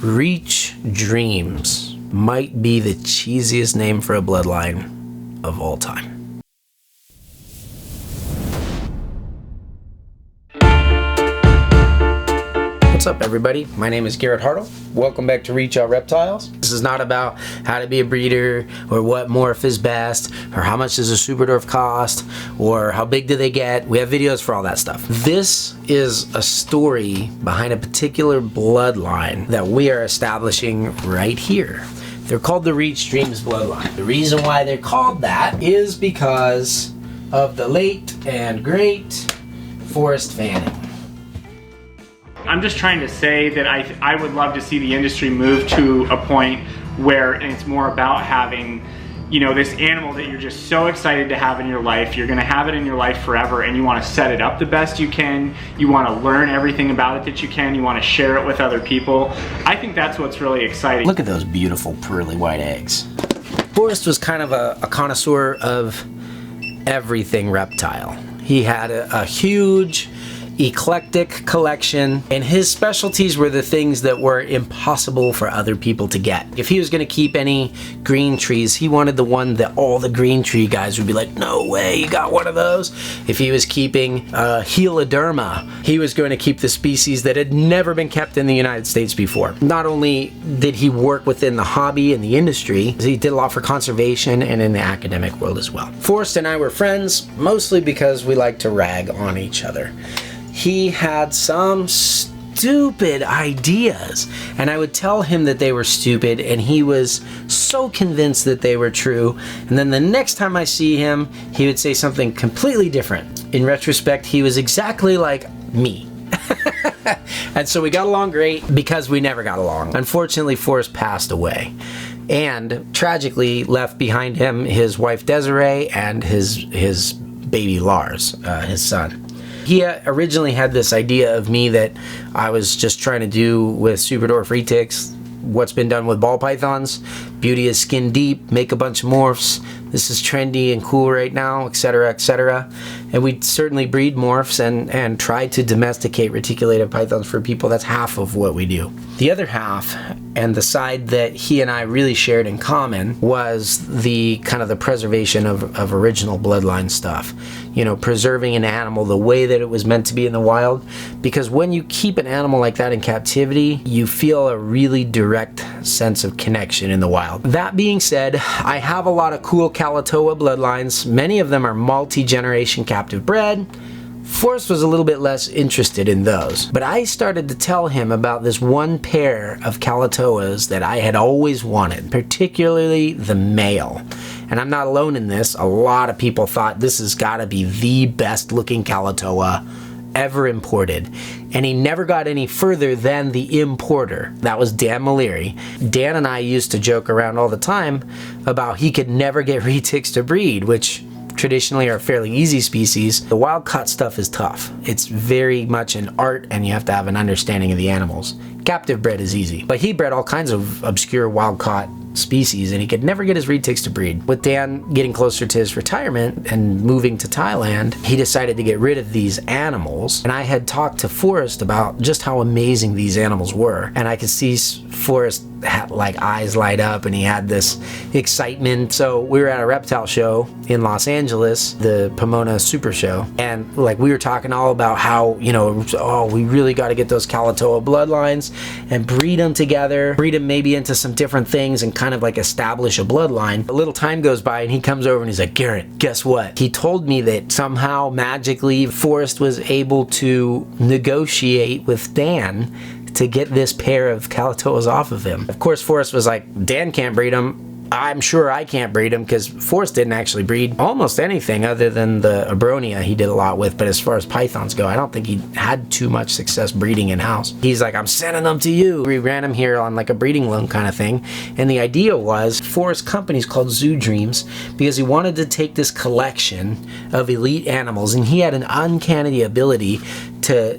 Reach Dreams might be the cheesiest name for a bloodline of all time. What's up, everybody? My name is Garrett. Welcome back to Out Reptiles. This is not about how to be a breeder or what morph is best or how much does a Superdwarf cost or how big do they get. We have videos for all that stuff. This is a story behind a particular bloodline that we are establishing right here. They're called the Reach Dreams bloodline. The reason why they're called that is because of the late and great Forrest Fanning. I'm just trying to say that I would love to see the industry move to a point where it's more about having, you know, this animal that you're just so excited to have in your life. You're gonna have it in your life forever and you wanna set it up the best you can. You wanna learn everything about it that you can. You wanna share it with other people. I think that's what's really exciting. Look at those beautiful pearly white eggs. Forrest was kind of a connoisseur of everything reptile. He had a huge eclectic collection, and his specialties were the things that were impossible for other people to get. If he was going to keep any green trees, he wanted the one that all the green tree guys would be like, no way, you got one of those. If he was keeping Heloderma, he was going to keep the species that had never been kept in the United States before. Not only did he work within the hobby and the industry, he did a lot for conservation and in the academic world as well. Forrest and I were friends mostly because we like to rag on each other. He had some stupid ideas, and I would tell him that they were stupid, and he was so convinced that they were true. And then the next time I see him, he would say something completely different. In retrospect, he was exactly like me. And so we got along great because we never got along. Unfortunately, Forrest passed away, and tragically left behind him his wife Desiree and his baby Lars, his son. He originally had this idea of me that I was just trying to do with Superdwarf Retics what's been done with ball pythons. Beauty is skin deep, make a bunch of morphs. This is trendy and cool right now, etc., etc. And we certainly breed morphs and try to domesticate reticulated pythons for people. That's half of what we do. The other half, and the side that he and I really shared in common, was the kind of the preservation of original bloodline stuff. You know, preserving an animal the way that it was meant to be in the wild. Because when you keep an animal like that in captivity, you feel a really direct sense of connection in the wild. That being said, I have a lot of cool Kalatoa bloodlines. Many of them are multi-generation captive bred. Forrest was a little bit less interested in those, but I started to tell him about this one pair of Kalatoas that I had always wanted, particularly the male. And I'm not alone in this. A lot of people thought this has got to be the best looking Kalatoa ever imported, and he never got any further than the importer. That was Dan Maliri. Dan and I used to joke around all the time about he could never get retics to breed, which traditionally are fairly easy species. The wild caught stuff is tough. It's very much an art, and you have to have an understanding of the animals. Captive bred is easy, but he bred all kinds of obscure wild caught species, and he could never get his retics to breed. With Dan getting closer to his retirement and moving to Thailand, he decided to get rid of these animals, and I had talked to Forrest about just how amazing these animals were, and I could see Forrest had like eyes light up, and he had this excitement. So we were at a reptile show in Los Angeles, the Pomona Super Show, and like we were talking all about how, you know, oh, we really got to get those Kalatoa bloodlines and breed them together, breed them maybe into some different things and kind of like establish a bloodline. A little time goes by and he comes over and he's like, Garrett, guess what? He told me that somehow magically Forrest was able to negotiate with Dan to get this pair of Kalatoas off of him. Of course, Forrest was like, Dan can't breed them. I'm sure I can't breed them, because Forrest didn't actually breed almost anything other than the Abronia he did a lot with, but as far as pythons go, I don't think he had too much success breeding in-house. He's like, I'm sending them to you. We ran him here on like a breeding loan kind of thing, and the idea was Forrest company's called Zoo Dreams because he wanted to take this collection of elite animals, and he had an uncanny ability to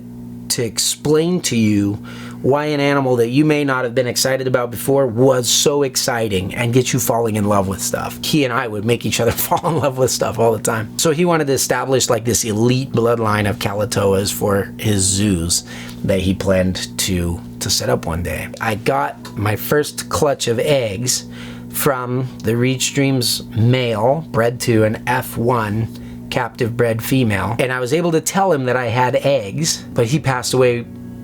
explain to you why an animal that you may not have been excited about before was so exciting and get you falling in love with stuff. He and I would make each other fall in love with stuff all the time. So he wanted to establish like this elite bloodline of Kalatoas for his zoos that he planned to set up one day. I got my first clutch of eggs from the Reach Dreams male bred to an F1 captive bred female, and I was able to tell him that I had eggs, but he passed away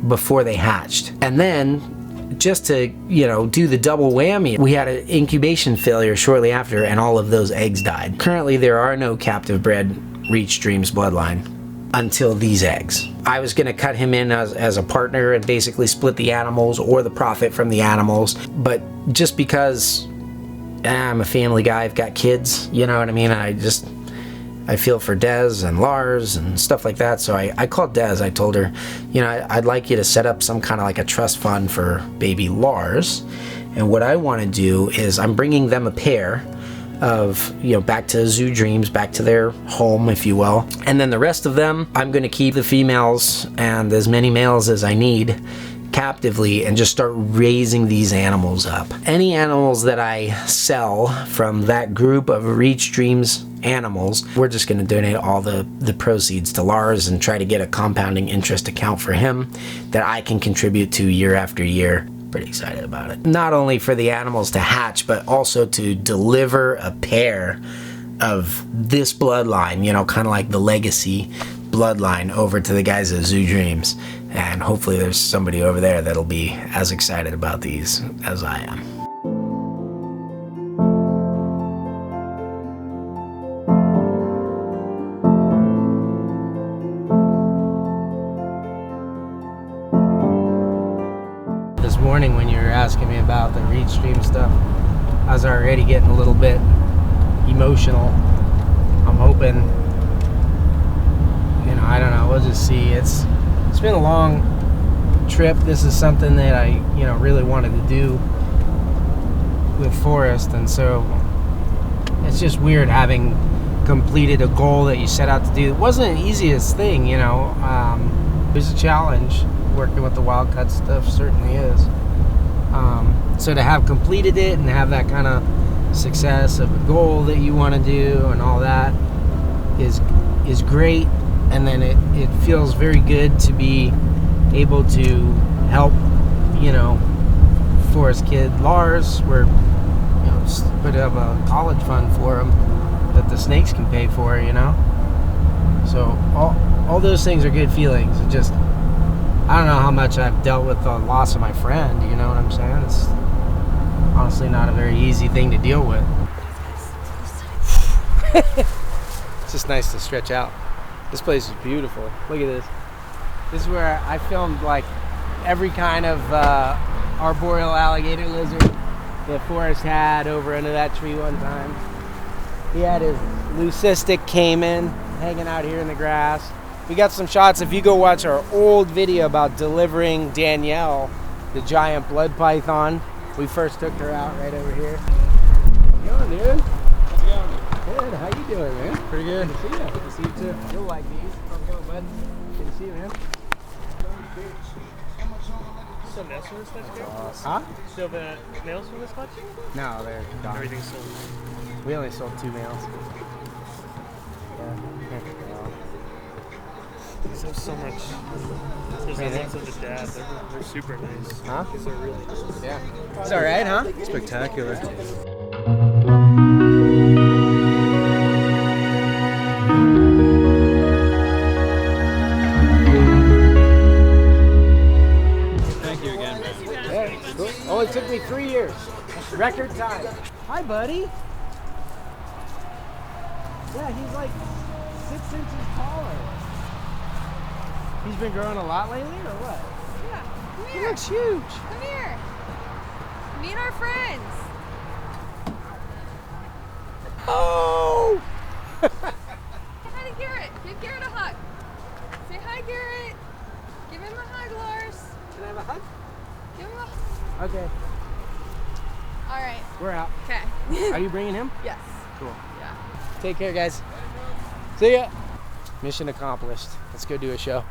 before they hatched. And then just to, you know, do the double whammy, we had an incubation failure shortly after, and all of those eggs died. Currently there are no captive bred Reach Dreams bloodline until these eggs. I was gonna cut him in as a partner and basically split the animals or the profit from the animals, but just because I'm a family guy, I've got kids, you know what I mean? I feel for Des and Lars and stuff like that, so I called Des. I told her, you know, I'd like you to set up some kind of like a trust fund for baby Lars, and what I want to do is I'm bringing them a pair of, you know, back to Zoo Dreams, back to their home, if you will, and then the rest of them, I'm going to keep the females and as many males as I need captively and just start raising these animals up. Any animals that I sell from that group of Reach Dreams animals, we're just going to donate all the proceeds to Lars and try to get a compounding interest account for him that I can contribute to year after year. Pretty excited about it. Not only for the animals to hatch, but also to deliver a pair of this bloodline, you know, kind of like the legacy bloodline, over to the guys at Zoo Dreams. And hopefully there's somebody over there that'll be as excited about these as I am. This morning when you were asking me about the Reach Dream stuff, I was already getting a little bit emotional. I'm hoping, you know, I don't know, we'll just see. It's been a long trip. This is something that I, you know, really wanted to do with Forrest, and so it's just weird having completed a goal that you set out to do. It wasn't the easiest thing, you know. It was a challenge. Working with the wild cut stuff certainly is. So to have completed it and have that kind of success of a goal that you want to do and all that is great. And then it feels very good to be able to help, you know, Forrest kid Lars. We're, you know, put up a college fund for him that the snakes can pay for, you know. So all those things are good feelings. It just, I don't know how much I've dealt with the loss of my friend, you know what I'm saying? It's honestly not a very easy thing to deal with. It's just nice to stretch out. This place is beautiful. Look at this. This is where I filmed like every kind of arboreal alligator lizard that Forrest had over under that tree one time. He had his leucistic caiman hanging out here in the grass. We got some shots. If you go watch our old video about delivering Danielle, the giant blood python, we first took her out right over here. How's it going, dude? How's it going? Good. How you doing, man? Pretty good. Good to see you. Good to see you too. You'll like these. How's it going, bud? Good to see you, man. Still nails from this clutch, Garrett? Huh? Still the nails from this clutch? No, they're gone. Everything's sold. We only sold 2 males. Yeah. These have so much. There's the ones of the dad. They're super nice. Huh? These are really nice. Yeah. It's all right, huh? Spectacular. Thank you again, man. Yeah, cool. Only took me 3 years. Record time. Hi, buddy. Yeah, he's like 6 inches taller. He's been growing a lot lately, or what? Yeah, come He here. looks huge. Come here. Meet our friends. Oh! Say hi to Garrett. Give Garrett a hug. Say hi, Garrett. Give him a hug, Lars. Can I have a hug? Give him a hug. Okay, All right. we're out. Okay. Are you bringing him? Yes. Cool. Yeah. Take care, guys. See ya. Mission accomplished. Let's go do a show.